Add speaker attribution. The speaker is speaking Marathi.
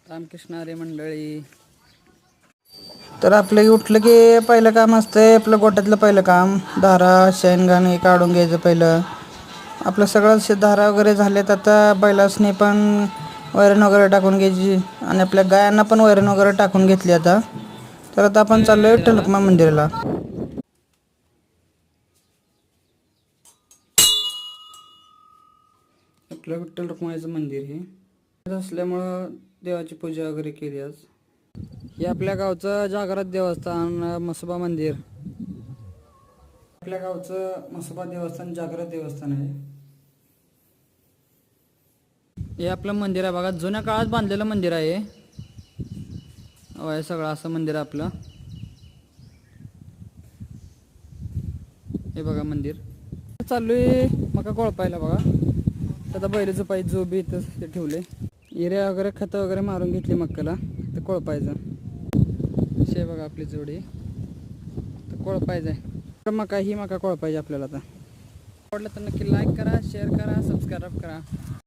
Speaker 1: रामकृष्ण हरी मंडळी.
Speaker 2: तर आपलं उठलं की पहिलं काम असतंय आपलं गोठ्यातलं पहिलं काम धारा शेणघाण हे काढून घ्यायचं पहिलं. आपलं सगळं धारा वगैरे झालेत. आता बैलासनी पण वैरण वगैरे टाकून घ्यायची आणि आपल्या गायांना पण वैरण वगैरे टाकून घेतली आता. तर आता आपण चाललोय विठ्ठल रखुमाई मंदिराला.
Speaker 1: आपलं विठ्ठल रखुमाईचं मंदिर हे असल्यामुळं देवाची पूजा वगैरे केली आज. हे आपल्या गावचं जागृत देवस्थान म्हसोबा मंदिर. आपल्या गावचं म्हसोबा देवस्थान जागृत देवस्थान आहे. हे आपलं मंदिर आहे बघा, जुन्या काळात बांधलेलं मंदिर आहे हे सगळं असं मंदिर आहे आपलं. हे बघा मंदिर. चाललोय मका कोळपायला बघा. आता बैलाचं पाय जो बी इथं ते ठेवले. युरिया वगैरे खतं वगैरे मारून घेतली मक्काला तर कोळपायचं. शे बघा आपली जोडी तर कोळपायचं आहे. मका ही मका कोळपायची आपल्याला. आता आवडलं तर नक्की लाईक करा, शेअर करा, सबस्क्राईब करा.